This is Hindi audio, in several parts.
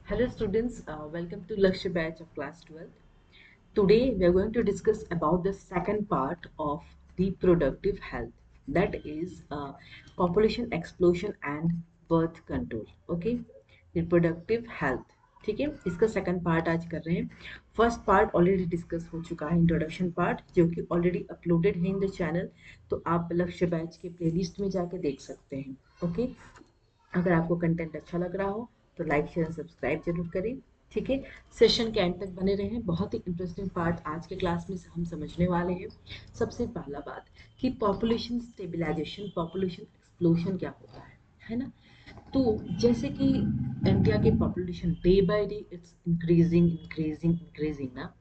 Hello students, welcome to Lakshya batch of class 12th. Today we are going to discuss about the second part of reproductive health, that is population explosion and birth control. Okay, reproductive health. ठीक है, इसका सेकंड पार्ट आज कर रहे हैं. फर्स्ट पार्ट ऑलरेडी डिस्कस हो चुका है, इंट्रोडक्शन पार्ट, जो कि ऑलरेडी अपलोडेड है इन द चैनल. तो आप लक्ष्य बैच के प्लेलिस्ट में जाके देख सकते हैं. ओके, अगर आपको कंटेंट अच्छा लग रहा हो तो लाइक शेयर सब्सक्राइब जरूर करें. ठीक है, सेशन के एंड तक बने रहें. बहुत ही इंटरेस्टिंग पार्ट आज के क्लास में हम समझने वाले हैं. सबसे पहला बात कि पॉपुलेशन स्टेबलाइजेशन, पॉपुलेशन एक्सप्लोजन क्या होता है ना. तो जैसे कि इंडिया की population day by day it's increasing increasing increasing ना.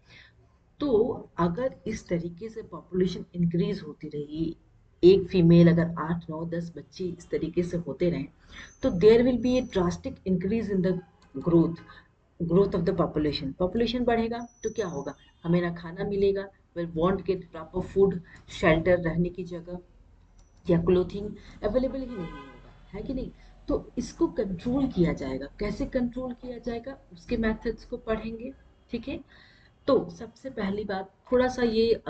तो अगर इस तरीके से पॉपुलेशन इंक्रीज होती रही, एक फीमेल अगर 8 9 10 बच्चे इस तरीके से होते रहें, तो there will be a drastic increase in the growth growth of the population. Population बढ़ेगा तो क्या होगा, हमें ना खाना मिलेगा, we won't get proper food, shelter, रहने की जगह या क्लोथिंग अवेलेबल ही नहीं होगा, है कि नहीं. तो इसको कंट्रोल किया जाएगा. कैसे कंट्रोल किया जाएगा, उसके मेथड्स को पढ़ेंगे. ठीक है, तो सबसे पहली बात, थोड़ा सा ये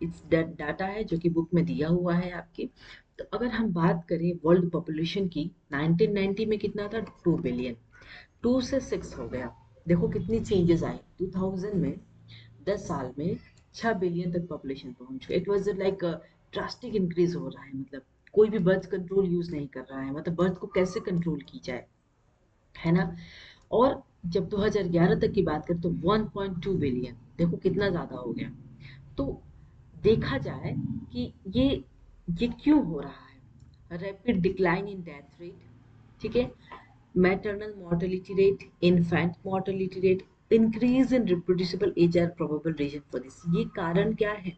इस डाटा है जो कि बुक में दिया हुआ है आपके. तो अगर हम बात करें वर्ल्ड पॉपुलेशन की, 1990 में कितना था, 2 बिलियन. 2 से 6 हो गया. देखो कितनी चेंजेस आई 2000 में. 10 साल में 6 बिलियन तक पॉपुलेशन पहुंच गई. It was like drastic increase हो रहा है. मतलब कोई भी बर्थ कंट्रोल यूज नहीं कर रहा है. मतलब बर्थ को कैसे कंट्रोल की जाए, है ना. और जब 2011 तक की बात करें तो 1.2 बिलियन, देखो कितना ज्यादा हो गया. तो देखा जाए कि ये क्यों हो रहा है. Rapid decline in death rate, ठीक है, maternal mortality rate, infant mortality rate, increase in reproducible age are probable reason for this. ये कारण क्या है,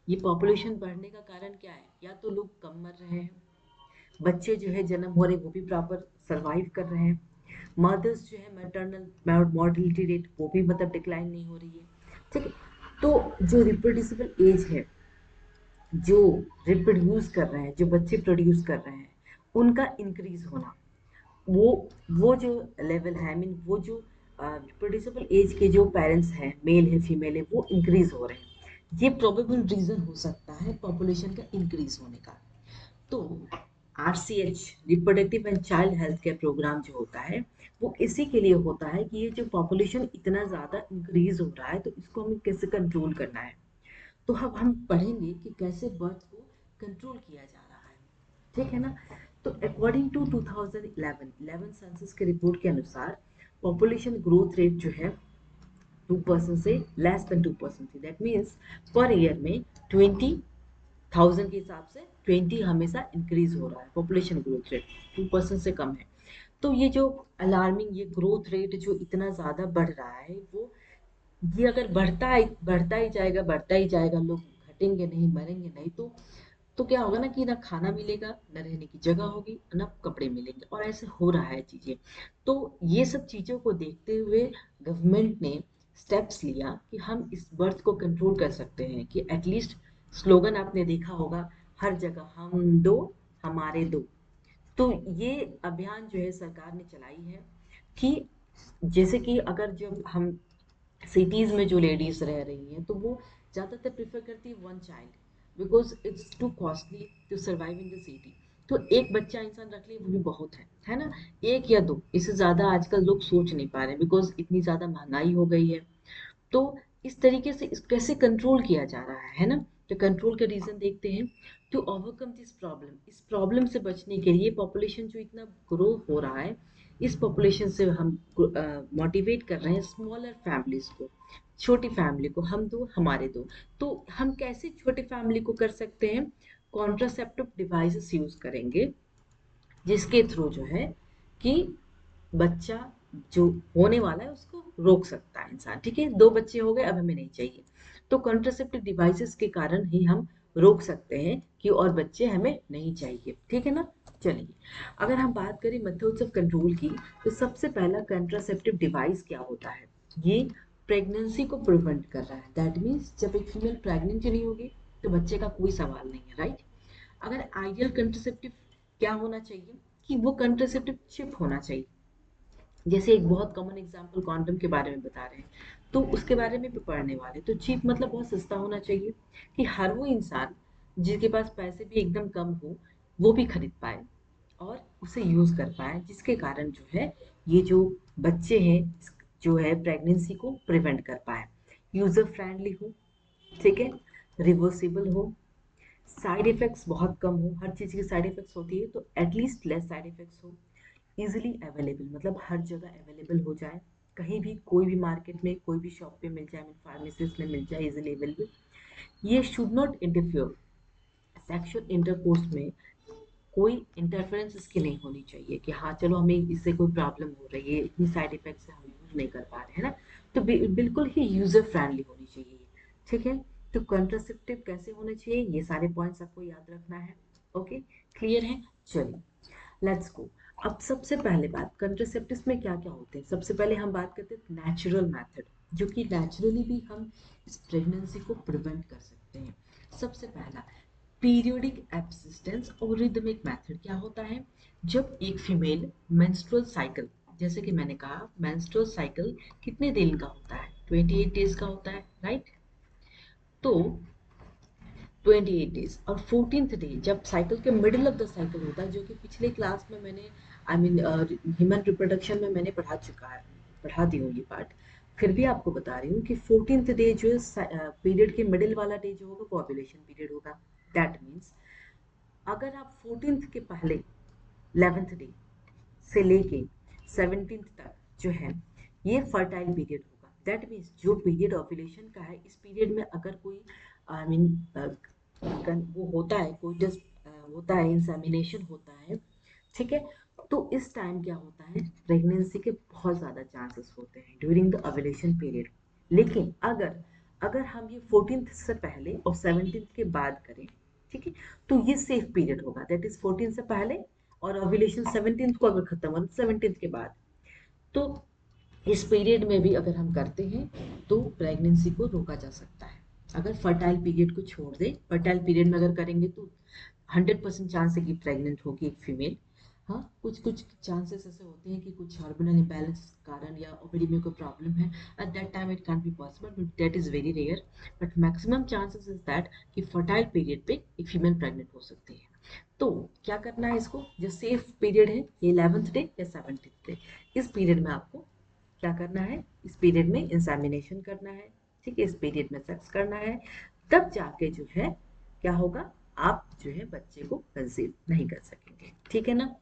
ये पॉपुलेशन बढ़ने का कारण क्या है. या तो लोग कम मर रहे हैं, बच्चे जो है जन्म हो रहे वो भी प्रॉपर सरवाइव कर रहे हैं, मदर्स जो है मैटरनल मॉर्टेलिटी रेट वो भी मतलब डिक्लाइन नहीं हो रही है. ठीक है, तो जो रिप्रोड्यूसिबल एज है, जो रिप्रोड्यूस कर रहे हैं, जो बच्चे प्रोड्यूस कर रहे हैं, उनका इंक्रीज होना, वो वो जो लेवल है, आई मीन वो जो रिप्रोड्यूसिबल एज के जो पेरेंट्स हैं, मेल है फीमेल है, वो इंक्रीज हो रहे हैं. ये प्रोबेबल रीजन हो सकता है पॉपुलेशन का इंक्रीज होने का. तो RCH, reproductive and child health care program जो होता है, वो इसी के लिए होता है कि ये जो पॉपुलेशन इतना ज़्यादा इंक्रीज हो रहा है, तो इसको हमें कैसे कंट्रोल करना है. तो अब हम पढ़ेंगे कि कैसे बर्थ को कंट्रोल किया जा रहा है. ठीक है ना. तो अकॉर्डिंग टू 2011 11 सेंसस के रिपोर्ट के अनुसार पॉपुलेशन ग्रोथ रेट जो है 2% से लेस देन 2% थी. दैट मीन्स पर ईयर में 20,000 के हिसाब से 20 हमेशा इंक्रीज हो रहा है. पॉपुलेशन ग्रोथ रेट 2% से कम है. तो ये जो अलार्मिंग, ये ग्रोथ रेट जो इतना ज़्यादा बढ़ रहा है, वो ये अगर बढ़ता ही जाएगा, लोग घटेंगे नहीं, मरेंगे नहीं, तो क्या होगा ना कि ना खाना मिलेगा, ना रहने की जगह होगी, ना कपड़े मिलेंगे, और ऐसे हो रहा है चीजें. तो ये सब चीजों को देखते हुए गवर्नमेंट ने स्टेप्स लिया कि हम इस बर्थ को कंट्रोल कर सकते हैं. कि एटलीस्ट स्लोगन आपने देखा होगा हर जगह, हम दो हमारे दो. तो ये अभियान जो है सरकार ने चलाई है कि जैसे कि अगर जब हम सिटीज में जो लेडीज रह रही हैं, तो वो ज़्यादातर प्रेफर करती है one child, because it's too costly to survive in the city. तो एक बच्चा इंसान रख ले वो भी बहुत है ना. एक या दो, इससे ज़्यादा आजकल लोग सोच नहीं पा रहे हैं, बिकॉज इतनी ज़्यादा महंगाई हो गई है. तो इस तरीके से कैसे कंट्रोल किया जा रहा है ना. तो कंट्रोल के रीजन देखते हैं. टू ओवरकम दिस प्रॉब्लम, इस प्रॉब्लम से बचने के लिए, पॉपुलेशन जो इतना ग्रो हो रहा है, इस पॉपुलेशन से हम मोटिवेट कर रहे हैं स्मॉलर फैमिलीज को, छोटी फैमिली को, हम दो हमारे दो. तो हम कैसे छोटी फैमिली को कर सकते हैं, कॉन्ट्रासेप्टिव डिवाइसेस यूज करेंगे, जिसके थ्रू जो है कि बच्चा जो होने वाला है उसको रोक सकता है इंसान. ठीक है, 2 बच्चे हो गए, अब हमें नहीं चाहिए, तो कॉन्ट्रासेप्टिव डिवाइसेस के कारण ही हम रोक सकते हैं कि और बच्चे हमें नहीं चाहिए. ठीक है ना. चलिए, अगर हम बात करें मेथड्स ऑफ कंट्रोल की, तो सबसे पहला कंट्रासेप्टिव डिवाइस क्या होता है, ये प्रेगनेंसी को प्रिवेंट कर रहा है. दैट मीन्स जब एक फीमेल प्रेग्नेंट नहीं होगी तो बच्चे का कोई सवाल नहीं है, राइट. अगर आइडियल कंट्रासेप्टिव क्या होना चाहिए, कि वो कंट्रासेप्टिव चिप होना चाहिए. जैसे एक बहुत कॉमन एग्जांपल क्वांटम के बारे में बता रहे हैं, तो उसके बारे में भी पढ़ने वाले। तो चीप मतलब बहुत सस्ता होना चाहिए कि हर वो इंसान जिसके पास पैसे भी एकदम कम हो वो भी खरीद पाए और उसे यूज कर पाए, जिसके कारण जो है ये जो बच्चे हैं जो है प्रेगनेंसी को प्रिवेंट कर पाए, यूजर फ्रेंडली हो, ठीक है, रिवर्सिबल हो, साइड इफेक्ट्स बहुत कम हो, हर चीज़ की साइड इफेक्ट्स होती है तो एटलीस्ट लेस साइड इफेक्ट्स हो, इजीली अवेलेबल मतलब हर जगह अवेलेबल हो जाए, कहीं भी कोई भी मार्केट में कोई भी शॉप पे मिल जाए, फार्मेसीज में मिल जाए, इजीली अवेलेबल। ये should not interfere sexual intercourse में, कोई इंटरफेरेंस इसकी नहीं होनी चाहिए कि हाँ चलो हमें इससे कोई प्रॉब्लम हो रही है, इतनी साइड इफेक्ट्स है हम यूज नहीं कर पा रहे हैं ना। तो बिल्कुल ही यूजर फ्रेंडली होनी चाहिए, ठीक है। तो कॉन्ट्रासेप्टिव कैसे होने चाहिए, ये सारे पॉइंट्स आपको याद रखना है। ओके, क्लियर है। चलिए लेट्स गो। अब सबसे पहले बात, कंट्रासेप्टिव्स में क्या क्या होते हैं। सबसे पहले हम बात करते हैं नेचुरल मेथड, जो कि नेचुरली भी हम इस प्रेगनेंसी को प्रिवेंट कर सकते हैं। सबसे पहला पीरियोडिक एब्सिस्टेंस और रिदमिक मेथड क्या होता है। जब एक फीमेल मेंस्ट्रुअल साइकिल, जैसे कि मैंने कहा मेंस्ट्रुअल साइकिल कितने दिन का होता है, 28 डेज का होता है, राइट। तो 28 डेज और 14th डे जब साइकिल के मिडिल ऑफ द साइकिल होता है, जो कि पिछले क्लास में मैंने आई मीन ह्यूमन रिप्रोडक्शन में मैंने पढ़ा चुका है, पढ़ा दी हूँ ये पार्ट, फिर भी आपको बता रही हूँ कि 14th डे जो है पीरियड के मिडिल वाला डे जो होगा वो ओव्यूलेशन पीरियड होगा। दैट मीन्स अगर आप 14th के पहले 11th डे से लेके 17th तक जो है ये फर्टाइल पीरियड होगा। दैट मीन्स जो पीरियड ओव्यूलेशन का है, इस पीरियड में अगर कोई आई मीन वो होता है, कोई जस्ट होता है, इंसेमिनेशन होता है, ठीक है। तो इस टाइम क्या होता है, प्रेगनेंसी के बहुत ज़्यादा चांसेस होते हैं ड्यूरिंग द ओव्यूलेशन पीरियड। लेकिन अगर अगर हम ये 14th से पहले और 17th के बाद करें, ठीक है, तो ये सेफ पीरियड होगा। दैट इज 14 से पहले और ओव्यूलेशन 17th को अगर खत्म हो, 17th के बाद, तो इस पीरियड में भी अगर हम करते हैं तो प्रेगनेंसी को रोका जा सकता है। अगर फर्टाइल पीरियड को छोड़ दे, फर्टाइल पीरियड में अगर करेंगे तो 100% चांस है कि प्रेग्नेंट होगी एक फीमेल। हाँ, कुछ कुछ चांसेस ऐसे होते हैं कि कुछ हार्मोनल इम्बैलेंस कारण या ओवरी में कोई प्रॉब्लम है, at that time it can be possible, but that is very rare. But maximum chances is that कि फर्टाइल पीरियड पे एक फीमेल प्रेग्नेंट हो सकती है। तो क्या करना है, इसको जो सेफ पीरियड है ये 11th डे या 17th डे, इस पीरियड में आपको क्या करना है, इस पीरियड में इंसेमिनेशन करना है, ठीक है, इस पीरियड में सेक्स करना है। तब जाके जो है क्या होगा, आप जो है बच्चे को कंसीव नहीं कर सकेंगे, ठीक है ना।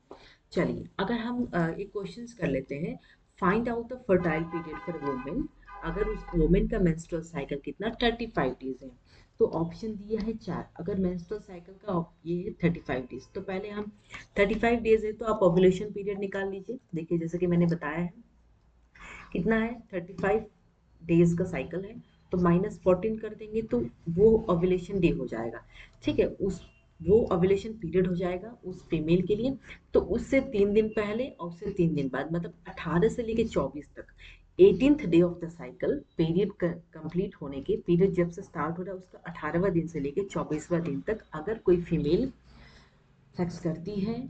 चलिए अगर हम एक क्वेश्चंस कर लेते हैं, find out the fertile period for women. अगर उस वुमेन का मेंस्ट्रुअल साइकिल कितना 35 डेज है, तो ऑप्शन दिया है चार। अगर मेंस्ट्रुअल साइकिल का ये है 35 डेज, तो पहले हम 35 डेज है तो आप ओव्यूलेशन पीरियड निकाल लीजिए। देखिए जैसे कि मैंने बताया है कितना है, 35 डेज का साइकिल है, तो -14 कर देंगे तो वो ओव्यूलेशन डे हो जाएगा, ठीक है, उस वो ओव्यूलेशन पीरियड हो जाएगा उस फीमेल के लिए। तो उससे 3 दिन पहले और उससे 3 दिन बाद, मतलब 18 से लेके 24 तक, 18th day of the cycle period complete होने के, पीरियड जब से स्टार्ट हो रहा है उसका 18वां दिन से लेके 24वां दिन तक अगर कोई फीमेल सेक्स करती है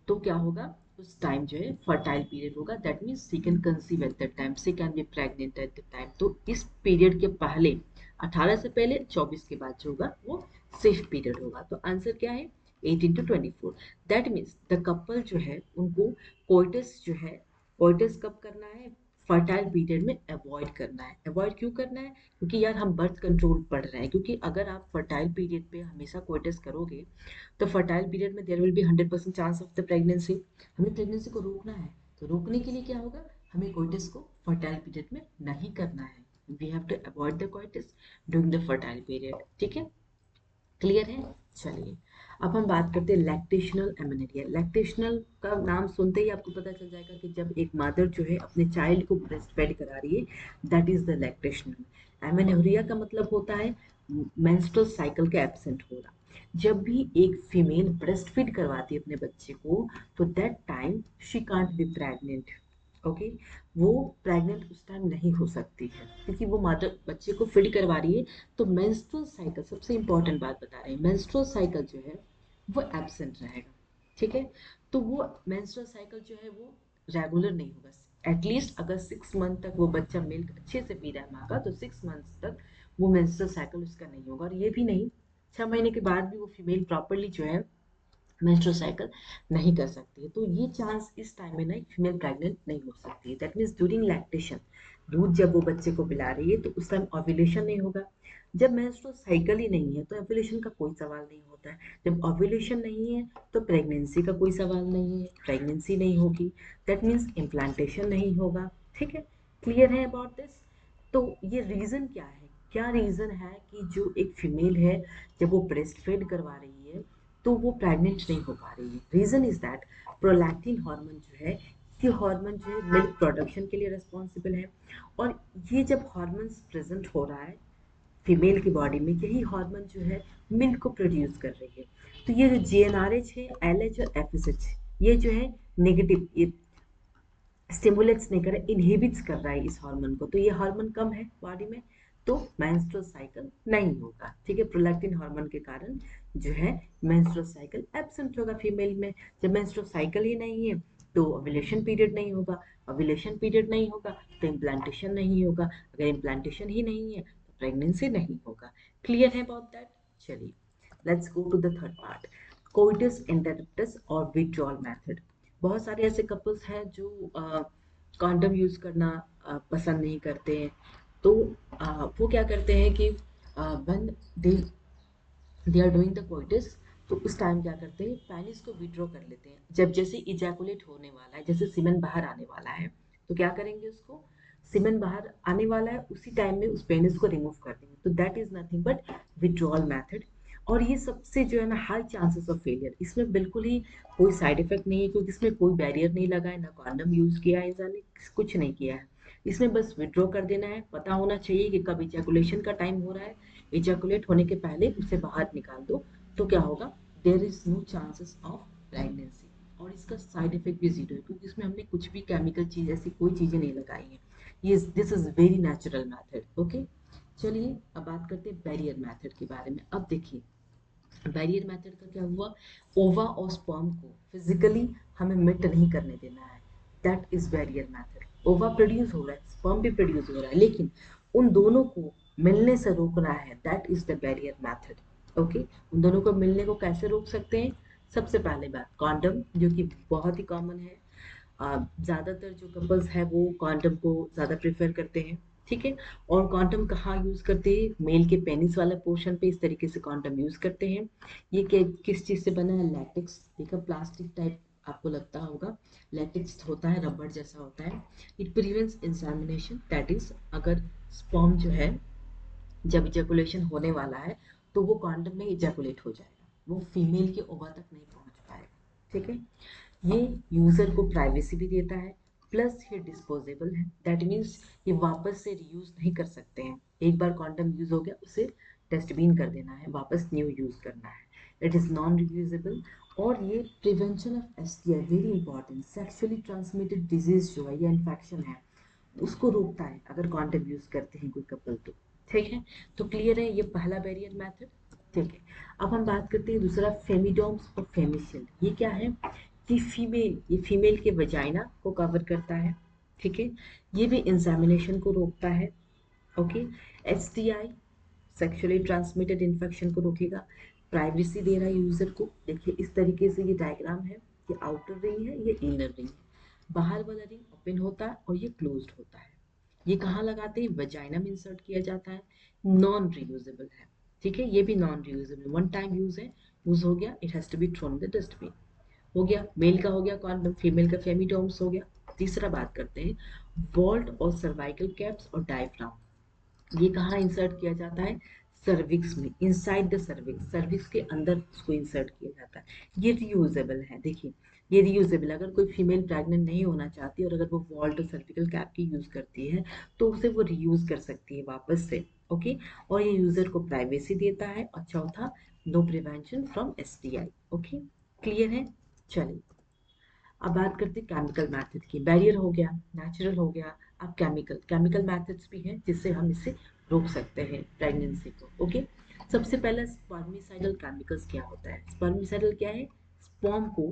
तो क्या होगा, उस टाइम जो है फर्टाइल पीरियड होगा। That means she can conceive eight that time, she can be pregnant eight that time. तो इस पीरियड के पहले 18 से पहले 24 के बाद जो होगा वो सेफ पीरियड होगा। तो आंसर क्या है, 18 to 24। That means the couple जो है उनको कोइटस जो है, कोइटस कब करना है, फर्टाइल पीरियड में अवॉइड करना है। अवॉइड क्यों करना है, क्योंकि यार हम बर्थ कंट्रोल पढ़ रहे हैं, क्योंकि अगर आप फर्टाइल पीरियड पे हमेशा कोइटस करोगे तो फर्टाइल पीरियड में there will be 100% chance of the pregnancy. हमें प्रेगनेंसी को रोकना है, तो रोकने के लिए क्या होगा, हमें कोइटिस को फर्टाइल पीरियड में नहीं करना है। We have to avoid the coitus during the fertile period, ठीक है, क्लियर है। चलिए अब हम बात करते हैं लैक्टेशनल एमेनेरिया। लैक्टेशनल का नाम सुनते ही आपको पता चल जाएगा कि जब एक मदर जो है अपने चाइल्ड को ब्रेस्ट फेड करा रही है, that is the lactational. Amenorrhoea का मतलब होता है मेंस्ट्रुअल साइकिल का एब्सेंट होना। जब भी एक फीमेल ब्रेस्ट फीड करवाती है अपने बच्चे को, तो that time she can't be pregnant. Okay, वो प्रेग्नेंट उस टाइम नहीं हो सकती है क्योंकि वो मदर बच्चे को फीड करवा रही है। तो मेंस्ट्रुअल साइकिल, सबसे इंपॉर्टेंट बात बता रहे हैं, मेंस्ट्रुअल साइकिल जो है वो एब्सेंट रहेगा, ठीक है। तो वो मेंस्ट्रुअल साइकिल जो है वो रेगुलर नहीं होगा, एटलीस्ट अगर 6 मंथ तक वो बच्चा मिल्क अच्छे से पी रहा है माँ का, तो 6 मंथ्स तक वो मेंस्ट्रुअल साइकिल उसका नहीं होगा। और ये भी नहीं, 6 महीने के बाद भी वो फीमेल प्रॉपरली जो है मेंस्ट्रुअल साइकिल नहीं कर सकती है। तो ये चांस इस टाइम में ना एक फीमेल प्रेग्नेंट नहीं हो सकती है। दैट मीन्स ड्यूरिंग लैक्टेशन, दूध जब वो बच्चे को पिला रही है तो उस टाइम ओव्यूलेशन नहीं होगा। जब मेंस्ट्रुअल साइकिल ही नहीं है तो ओव्यूलेशन का कोई सवाल नहीं होता है। जब ओव्यूलेशन नहीं है तो प्रेगनेंसी का कोई सवाल नहीं है, प्रेगनेंसी नहीं होगी। दैट मीन्स इम्प्लांटेशन नहीं होगा। ठीक है, क्लियर है अबाउट दिस? तो ये रीज़न क्या है? क्या रीज़न है कि जो एक फीमेल है जब वो ब्रेस्ट फीड करवा रही है तो वो प्रेग्नेंट नहीं हो पा रही है? Reason is that prolactin hormone जो है, ये हार्मोन जो है मिल्क प्रोडक्शन के लिए रिस्पॉन्सिबल है। और ये जब हार्मोन्स प्रेजेंट हो रहा है फीमेल की बॉडी में, यही हार्मोन जो है मिल्क को प्रोड्यूस कर रही है। तो ये जो GnRH है, LH और FSH, ये जो है नेगेटिव, ये स्टिमुलेट्स नहीं कर रहा है, इनहिबिट्स कर रहा है इस हार्मोन को। तो ये हार्मोन कम है बॉडी में, तो मेंस्ट्रुअल साइकिल नहीं होगा। ठीक है, प्रोलैक्टिन हार्मोन के कारण जो है मेंस्ट्रुअल साइकिल एब्सेंट होगा फीमेल में। जब मेंस्ट्रुअल साइकिल ही नहीं है तो ओव्यूलेशन पीरियड नहीं होगा, ओव्यूलेशन पीरियड नहीं होगा तो इम्प्लांटेशन नहीं होगा, अगर इम्प्लांटेशन ही नहीं है तो प्रेगनेंसी नहीं होगा। क्लियर है अबाउट दैट? चलिए, let's go to the third part, coitus interruptus और विथड्रॉल मेथड। बहुत सारे ऐसे कपल्स हैं जो कॉन्डम यूज़ करना पसंद नहीं करते हैं। तो वो क्या करते हैं कि when they they are doing the coitus, तो उस टाइम क्या करते हैं, पेनिस को विड्रॉ कर लेते हैं। जब जैसे इजैकुलेट होने वाला है, जैसे सीमेन बाहर आने वाला है, तो क्या करेंगे, उसको सीमेन बाहर आने वाला है उसी टाइम में उस पेनिस को रिमूव कर देंगे। तो that is nothing but withdrawal method. और ये सबसे जो है ना हाई चांसेस ऑफ फेलियर, इसमें बिल्कुल ही कोई साइड इफेक्ट नहीं है, क्योंकि इसमें कोई बैरियर नहीं लगा है, ना कॉन्डम यूज किया है इंसान ने, कुछ नहीं किया है। इसमें बस विड्रॉ कर देना है। पता होना चाहिए कि कब इजैकुलेशन का टाइम हो रहा है, इजैकुलेट होने के पहले उसे बाहर निकाल दो, तो क्या होगा, there is no chances of pregnancy. और इसका साइड इफेक्ट भी जीरो है, क्योंकि इसमें हमने कुछ भी केमिकल चीज, ऐसी कोई चीजें नहीं लगाई हैं। ये this is very natural method. Okay, चलिए अब बात करते हैं बैरियर मेथड के बारे में। अब देखिए, बैरियर मेथड का क्या हुआ, ओवा और स्पर्म को फिजिकली हमें मिट नहीं करने देना है। That is barrier method. ओवा प्रोड्यूस हो रहा है, स्पर्म भी प्रोड्यूस हो रहा है, लेकिन उन दोनों को मिलने से रोकना है। That is the barrier method. Okay, उन दोनों को मिलने को कैसे रोक सकते हैं? सबसे पहले बात, कॉन्डम, जो कि बहुत ही कॉमन है। ज़्यादातर जो कपल्स है वो कॉन्डम को ज़्यादा प्रेफर करते हैं। ठीक है, और कॉन्डम कहाँ यूज़ करते हैं, मेल के पेनिस वाला पोर्शन पे इस तरीके से कॉन्डम यूज़ करते हैं। ये किस चीज़ से बना है, लैटेक्स, देखा प्लास्टिक टाइप आपको लगता होगा, लैटेक्स होता है, रबड़ जैसा होता है। It prevents insemination, that is अगर स्पर्म जो है जब इजैकुलेशन होने वाला है तो वो कॉन्डम में इजैकुलेट हो जाएगा, वो फीमेल के ओवा तक नहीं पहुंच पाएगा। ठीक है, ये यूजर को प्राइवेसी भी देता है, प्लस ये डिस्पोजेबल है। दैट मीन्स ये वापस से रीयूज नहीं कर सकते हैं। एक बार कॉन्डम यूज हो गया, उसे डस्टबिन कर देना है, वापस न्यू यूज करना है। It is non reusable. और ये prevention of STI, very important, sexually transmitted disease जो है या इन्फेक्शन है, उसको रोकता है अगर कॉन्डम यूज करते हैं कोई कपल तो। ठीक है, तो क्लियर है ये पहला बैरियर मेथड। ठीक है, अब हम बात करते हैं दूसरा, फेमिडोम्स और फेमिशिल्ड। ये क्या है, ये फीमेल के वजाइना को कवर करता है। ठीक है, ये भी इंसेमिनेशन को रोकता है। Okay, STI, sexually transmitted infection को रोकेगा, प्राइवेसी दे रहा है यूजर को। देखिए इस तरीके से ये डायग्राम है, ये आउटर रिंग है, ये इनर रिंग है। बाहर वाला रिंग ओपन होता है और ये क्लोज्ड होता है। ये कहाँ लगाते हैं, वजाइना में इंसर्ट किया जाता है। नॉन रियूजेबल है। ठीक है, ये भी non reusable, one time use है, यूज हो गया, it has to be thrown in the dustbin. हो गया, मेल का हो गया कॉन्डम, फीमेल का फेमिडोम्स हो गया। तीसरा बात करते हैं, वॉल्ट और सर्वाइकल कैप्स और डायफ्राम। ये कहाँ इंसर्ट किया जाता है, सर्विक्स में, इनसाइड द सर्विक्स, सर्विक्स के अंदर उसको इंसर्ट किया जाता है। ये रियूजेबल है। देखिए ये रियूजेबल, अगर कोई फीमेल प्रेग्नेंट नहीं होना चाहती और अगर वो वॉल्ट और सर्विकल कैप की यूज करती है तो उसे वो रीयूज कर सकती है वापस से। ओके, और ये यूजर को प्राइवेसी देता है। और चौथा, no prevention from STI। Okay, clear है? चलिए अब बात करते हैं केमिकल मेथड की। बैरियर हो गया, नेचुरल हो गया, अब केमिकल मेथड्स भी हैं जिससे हम इसे रोक सकते हैं प्रेगनेंसी को। ओके, सबसे पहला स्पर्मिसाइडल केमिकल्स क्या होता है, स्पर्मिसाइडल क्या है, स्पर्म को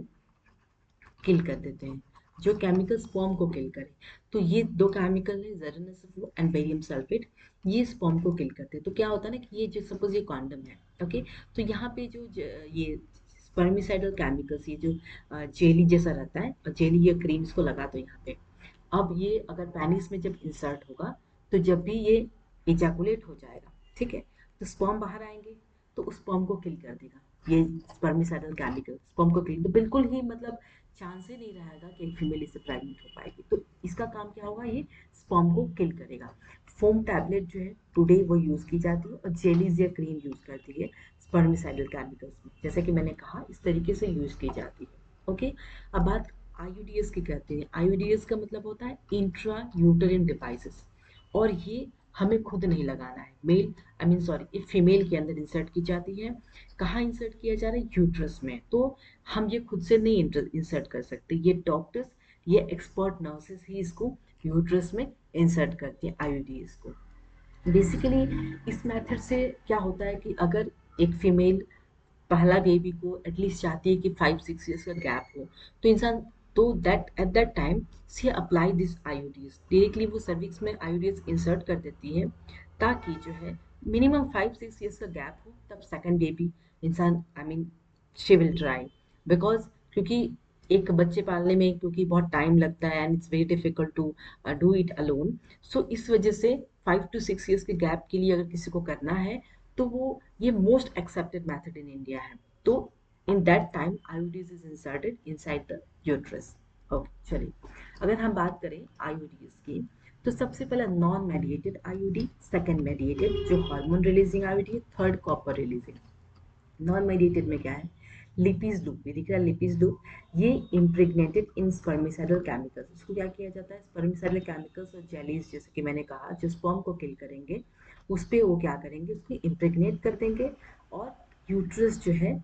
किल कर देते हैं। जो केमिकल स्पर्म को किल करे। तो ये दो केमिकल है, ज़ेरेनिसोफ्लो एंड बेरियम सल्फेट, ये स्पर्म को किल करते हैं। तो क्या होता है ना कि ये जो सपोज ये कॉन्डम है, ओके, तो यहाँ पे ये स्पर्मिसाइडल केमिकल्स, ये जो जेली जैसा रहता है, और जेली या क्रीम इसको लगा दो यहाँ पे। अब ये अगर पेनिस में जब इंसर्ट होगा, तो जब भी ये इजैकुलेट हो जाएगा, ठीक है, तो स्पर्म बाहर आएंगे, तो उस स्पर्म को किल कर देगा ये स्पर्मिसाइडल केमिकल, स्पर्म को किल, तो बिल्कुल ही मतलब चांस ही नहीं रहेगा कि एक फीमेल इससे प्रेग्नेंट हो पाएगी। तो इसका काम क्या होगा, ये स्पर्म को किल करेगा। फोम टैबलेट जो है टुडे वो यूज़ की जाती है, और जेलीज या क्रीम यूज़ करती है स्पर्मिसाइडल केमिकल्स में, जैसे कि मैंने कहा इस तरीके से यूज़ की जाती है। ओके, अब बात आईयूडीएस की करते हैं। आईयूडीएस का मतलब होता है इंट्रा यूटेरिन डिवाइसेस, और ये हमें खुद नहीं लगाना है, मेल आई मीन सॉरी, ये फीमेल के अंदर इंसर्ट की जाती है। कहाँ इंसर्ट किया जा रहा है, यूट्रस में। तो हम ये खुद से नहीं इंसर्ट कर सकते, ये डॉक्टर्स, ये एक्सपर्ट नर्सेस ही इसको यूट्रस में इंसर्ट करती हैं आईयूडीएस को। बेसिकली इस मेथड से क्या होता है कि अगर एक फीमेल पहला बेबी को एटलीस्ट चाहती है कि 5-6 ईयर्स का गैप हो, तो इंसान, तो that at that time she apply this IUDs directly, वो सर्विक्स में आईयूडीएस इंसर्ट कर देती है, ताकि जो है मिनिमम 5-6 ईयर्स का गैप हो, तब सेकंड बेबी इंसान I mean she will try. Because क्योंकि एक बच्चे पालने में क्योंकि बहुत टाइम लगता है, and it's very difficult to do it alone, so इस वजह से 5 to 6 ईयर्स के गैप के लिए अगर किसी को करना है, तो वो ये most accepted method in India है। तो in that time IUDs is inserted inside the uterus. Okay, चलिए, अगर हम बात करें आईयूडीज की, तो सबसे पहला non mediated IUD, second mediated जो hormone releasing IUD, third copper releasing. Non mediated में क्या है, लिपिज लूप, ये दिख रहा है लिपिज लूप, ये इम्प्रेग्नेटेड इन स्पर्मिसाइडल केमिकल्स। इसको क्या किया जाता है, स्पर्मिसाइडल केमिकल्स और जेलीज, जैसे कि मैंने कहा, जो स्पर्म को किल करेंगे, उस पर वो क्या करेंगे, उसको इम्प्रेग्नेट कर देंगे, और यूट्रस जो है,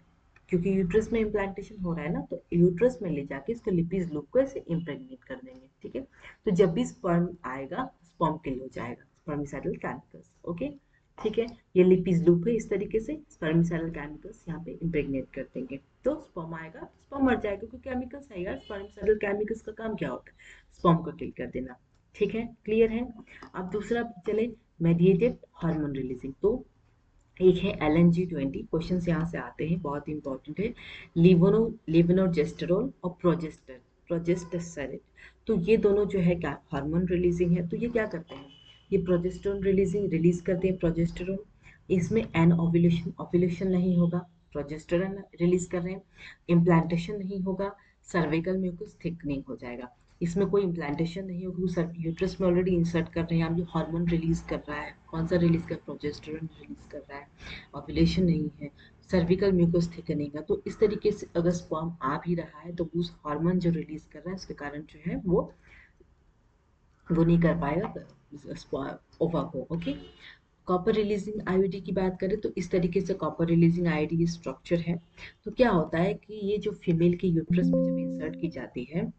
क्योंकि यूट्रस में इम्प्लांटेशन हो रहा है ना, तो यूट्रस में ले जाके इसको लिपिज लूप को ऐसे इम्प्रेग्नेट कर देंगे, ठीक है। तो जब भी स्पर्म आएगा, स्पर्म किल हो जाएगा, स्पर्मिसाइडल केमिकल्स, ओके, ठीक है। ये लिपिज लूप है, इस तरीके से स्पर्मिसाइडल केमिकल्स यहाँ पे इम्प्रेग्नेट कर देंगे, तो स्पर्म आएगा, स्पर्म मर जाएगा, क्योंकि केमिकल्स है यार, स्पर्मिसाइडल केमिकल्स का काम क्या होता है, स्पर्म को किल कर देना, ठीक है, क्लियर है। अब दूसरा चले, मेडिएटेड हार्मोन रिलीजिंग। तो एक है LNG-20, क्वेश्चन यहाँ से आते हैं, बहुत इंपॉर्टेंट है, लिवोनोजेस्टेरोल और प्रोजेस्टेरोन। तो ये दोनों जो है क्या हार्मोन रिलीजिंग है, तो ये क्या करते हैं, ये प्रोजेस्टेरोन रिलीजिंग रिलीज करते हैं प्रोजेस्टेरोन, इसमें एन ओव्यूलेशन ओव्यूलेशन नहीं होगा, प्रोजेस्टेरोन रिलीज कर रहे हैं, इम्प्लांटेशन नहीं होगा, सर्विकल म्यूकस थिकनिंग हो जाएगा। इसमें कोई इम्प्लांटेशन नहीं होगी, सर यूट्रस में ऑलरेडी इंसर्ट कर रहे हैं हम, जो हार्मोन रिलीज कर रहा है, कौन सा रिलीज कर, प्रोजेस्टेरोन रिलीज कर रहा है, ओव्यूलेशन नहीं है, सर्विकल म्यूकस थिकनिंग है। तो इस तरीके से अगर स्पर्म आ भी रहा है, तो उस हार्मोन जो रिलीज कर रहा है उसके कारण जो है वो नहीं कर पाएगा ओवा को, ओके। कॉपर रिलीजिंग आईओडी की बात करें, तो इस तरीके से कॉपर रिलीजिंग आईओडी स्ट्रक्चर है। तो क्या होता है कि ये जो फीमेल के यूट्रस में जब इंसर्ट की जाती है,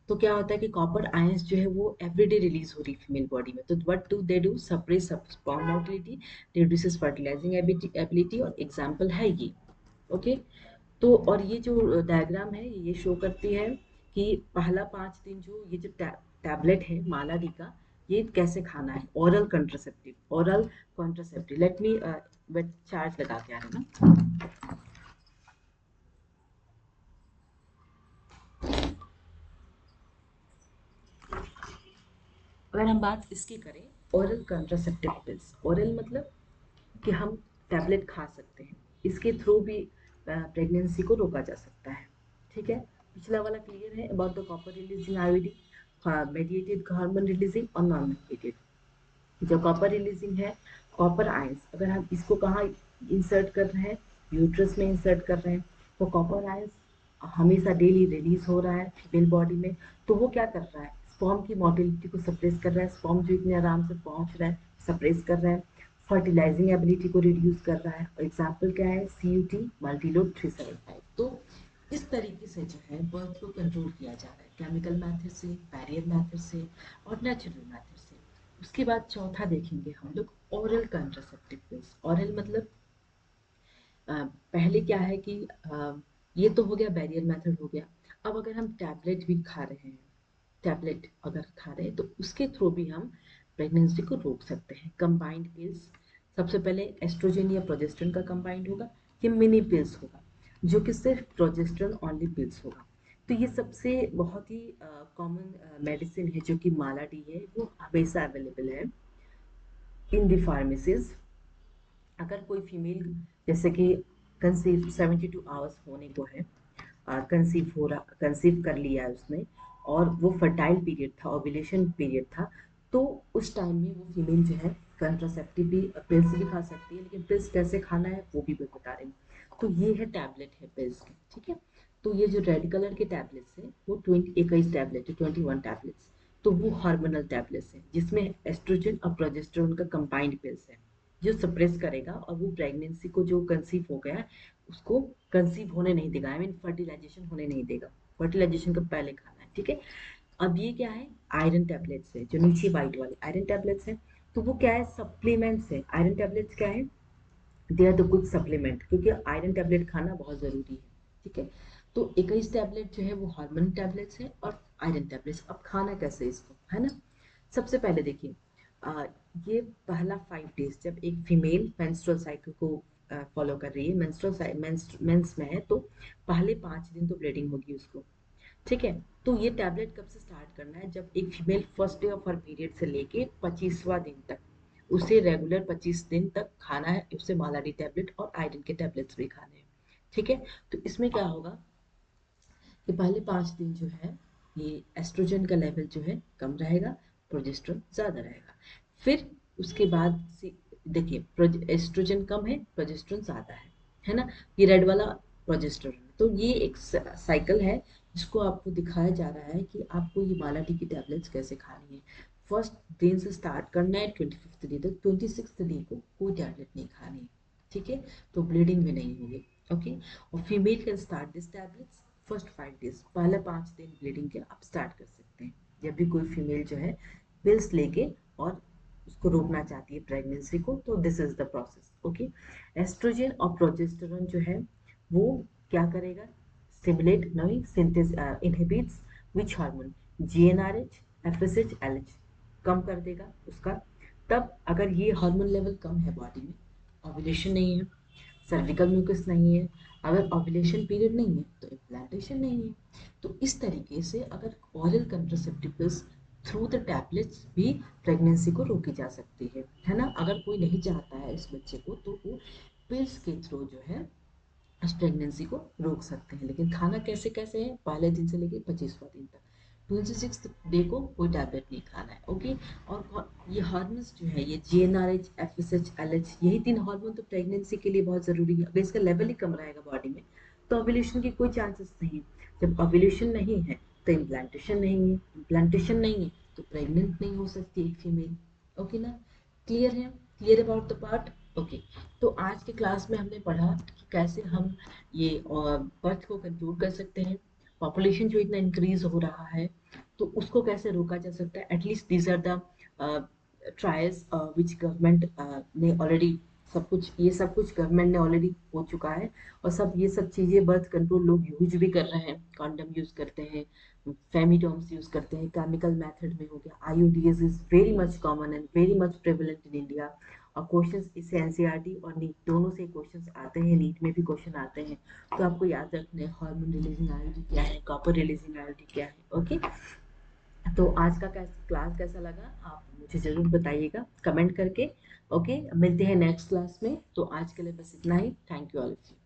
तो क्या होता है कि कॉपर आयंस जो है वो एवरीडे रिलीज हो रही है फीमेल बॉडी में, तो what do they do, suppress sperm motility, reduces fertilising ability, और एग्जांपल है ये, ओके। तो और ये जो डायग्राम है ये शो करती है कि पहला 5 दिन जो ये जो टैबलेट है माला डी का, ये कैसे खाना है, oral contraceptive. Let me wait charge लगा के आ रहा है ना। अगर हम बात इसकी करें, ओरल कॉन्ट्रासेप्टिव पिल्स, ओरल मतलब कि हम टैबलेट खा सकते हैं, इसके थ्रू भी प्रेगनेंसी को रोका जा सकता है, ठीक है। पिछला वाला क्लियर है about the copper releasing IOD, mediated hormone releasing और नॉन मेडिएटेड। जो कॉपर रिलीजिंग है, कॉपर आयंस, अगर हम इसको कहाँ इंसर्ट कर रहे हैं, यूट्रस में इंसर्ट कर रहे हैं, तो कॉपर आयंस हमेशा डेली रिलीज हो रहा है फीमेल बॉडी में, तो वो क्या कर रहा है, स्पर्म की मोटिलिटी को सप्रेस कर रहा है, स्पर्म जो इतने आराम से पहुंच रहा है सप्रेस कर रहा है, फर्टिलाइजिंग एबिलिटी को रिड्यूस कर रहा है, और एग्जाम्पल क्या है, CUT मल्टीलोड 375। तो इस तरीके से जो है बर्थ को कंट्रोल किया जा रहा है, केमिकल मेथड से, बैरियर मेथड से, और नेचुरल मेथड से। उसके बाद चौथा देखेंगे हम लोग, ओरल कंट्रासेप्टिव पिल्स। ओरल मतलब पहले क्या है कि ये तो हो गया बैरियर मेथड हो गया। अब अगर हम टैबलेट भी खा रहे हैं, टैबलेट अगर खा रहे हैं तो उसके थ्रू भी हम प्रेगनेंसी को रोक सकते हैं। कंबाइंड पिल्स, सबसे पहले एस्ट्रोजन या प्रोजेस्टेरोन का कंबाइंड होगा, ये मिनी पिल्स होगा जो कि सिर्फ प्रोजेस्टेरोन ओनली पिल्स होगा। तो ये सबसे बहुत ही कॉमन मेडिसिन है जो कि माला डी है, वो हमेशा अवेलेबल है इन दी फार्मेसीज। अगर कोई फीमेल जैसे कि कंसीव 72 आवर्स होने को है, कंसीव कर लिया है उसने और वो फर्टाइल पीरियड था, ओव्यूलेशन पीरियड था, तो उस टाइम में वो फीमेल जो है कंट्रासेप्टिव भी पिल्स भी खा सकती है, लेकिन पिल्स कैसे खाना है वो भी मैं बता रही हूँ। तो ये है टैबलेट है पिल्स की, ठीक है। तो ये जो रेड कलर के टैबलेट्स है वो 21 टैबलेट है, 21 टैबलेट्स। तो वो हार्मोनल टैबलेट्स है जिसमें एस्ट्रोजन और प्रोजेस्टेरोन का कंबाइंड पिल्स है जो सप्रेस करेगा और वो प्रेगनेंसी को जो कंसीव हो गया है उसको कंसीव होने नहीं देगा, आई मीन फर्टिलाइजेशन होने नहीं देगा। फर्टिलाइजेशन का पहले खाना है, ठीक है। अब ये क्या है, आयरन टैबलेट्स है, जो नीचे वाइट वाले आयरन टैबलेट्स है। तो वो क्या है, सप्लीमेंट्स है। आयरन टैबलेट्स क्या है, they are the good supplement, क्योंकि आयरन टैबलेट खाना बहुत जरूरी है, ठीक है। तो 21 टैबलेट जो है वो हार्मोन टैबलेट्स है और आयरन टैबलेट्स। अब खाना कैसे इसको, है ना। सबसे पहले देखिए, आ, ये पहला 5 डेज जब एक फीमेल मेंस्ट्रुअल साइकिल को फॉलो कर रही है, मेंस में है, तो पहले 5 दिन तो ब्लीडिंग होगी उसको, ठीक है। तो ये टैबलेट कब से स्टार्ट करना है, जब एक female first day of her period से लेके 25वां दिन तक उसे रेगुलर 25 दिन तक खाना है, उसे मालाडी टैबलेट और आयरन के टैबलेट्स भी खाने हैं, ठीक है। तो इसमें क्या होगा कि पहले 5 दिन जो है ये एस्ट्रोजन का लेवल जो है कम रहेगा, प्रोजेस्टेरोन ज्यादा रहेगा। फिर उसके बाद देखिए एस्ट्रोजन कम है, प्रोजेस्टेरोन ज्यादा है ना। ये रेड वाला प्रोजेस्टेरोन। तो ये एक साइकिल है जिसको आपको दिखाया जा रहा है कि आपको ये माला डी की टैबलेट्स कैसे खानी है। फर्स्ट दिन से स्टार्ट करना है 25th डे तक, 26th डे को कोई टैबलेट नहीं खानी है, ठीक है। तो ब्लीडिंग भी नहीं होगी, ओके। और female can start this tablets first 5 days, पहला 5 दिन ब्लीडिंग के आप स्टार्ट कर सकते हैं। जब भी कोई फीमेल जो है पिल्स लेके और उसको रोकना चाहती है प्रेगनेंसी को, तो this is the process, okay. Estrogen और प्रोजेस्टेरोन जो है वो क्या करेगा, स्टिमुलेट नहीं synthesis inhibits which hormone, GnRH, FSH, LH, कम कर देगा उसका। तब अगर ये हार्मोन लेवल कम है बॉडी में, ओव्यूलेशन नहीं है, सर्विकल म्यूकस नहीं है, अगर ओव्यूलेशन पीरियड नहीं है तो इम्प्लांटेशन नहीं है। तो इस तरीके से अगर ओरल कंट्रासेप्टिव्स थ्रू द टैबलेट्स भी प्रेगनेंसी को रोकी जा सकती है ना। अगर कोई नहीं चाहता है इस बच्चे को तो वो पिल्स के थ्रू जो है उस प्रेगनेंसी को रोक सकते हैं। लेकिन खाना कैसे कैसे है, पहले दिन से लेकर 25वां दिन तक, 26th डे को कोई टैबलेट नहीं खाना है, ओके। और ये हार्मोन्स जो है, ये जीएनआरएच, एफएसएच, एलएच, यही 3 हार्मोन तो प्रेगनेंसी के लिए बहुत जरूरी है। अगर इसका लेवल ही कम रहेगा बॉडी में तो ओव्यूलेशन की कोई चांसेस नहीं है। जब ओव्यूलेशन नहीं है तो इम्प्लांटेशन नहीं है, इम्प्लांटेशन नहीं है तो प्रेग्नेंट नहीं हो सकती एक फीमेल, ओके ना। क्लियर है, clear about the part, okay. तो आज के क्लास में हमने पढ़ा कि कैसे हम ये बर्थ को कंट्रोल कर सकते हैं। पॉपुलेशन जो इतना इंक्रीज हो रहा है तो उसको कैसे रोका जा सकता है। At least these are the trials which government ने ऑलरेडी, सब कुछ ये सब कुछ गवर्नमेंट ने ऑलरेडी हो चुका है। और सब ये सब चीज़ें बर्थ कंट्रोल लोग यूज भी कर रहे हैं, कॉन्डम यूज करते हैं, फेमिडोम्स यूज करते हैं, केमिकल मेथड में हो गया, आईयूडीएस is very much common and very much prevalent in India. और क्वेश्चंस इससे एनसीईआरटी और नीट दोनों से क्वेश्चंस आते हैं, नीट में भी क्वेश्चन आते हैं। तो आपको याद रखना है हार्मोन रिलीजिंग आईयूडी क्या है, कॉपर रिलीजिंग आईयूडी क्या है, ओके। तो आज का क्लास कैसा लगा आप मुझे जरूर बताइएगा कमेंट करके, ओके। मिलते हैं नेक्स्ट क्लास में। तो आज के लिए बस इतना ही, thank you all of you.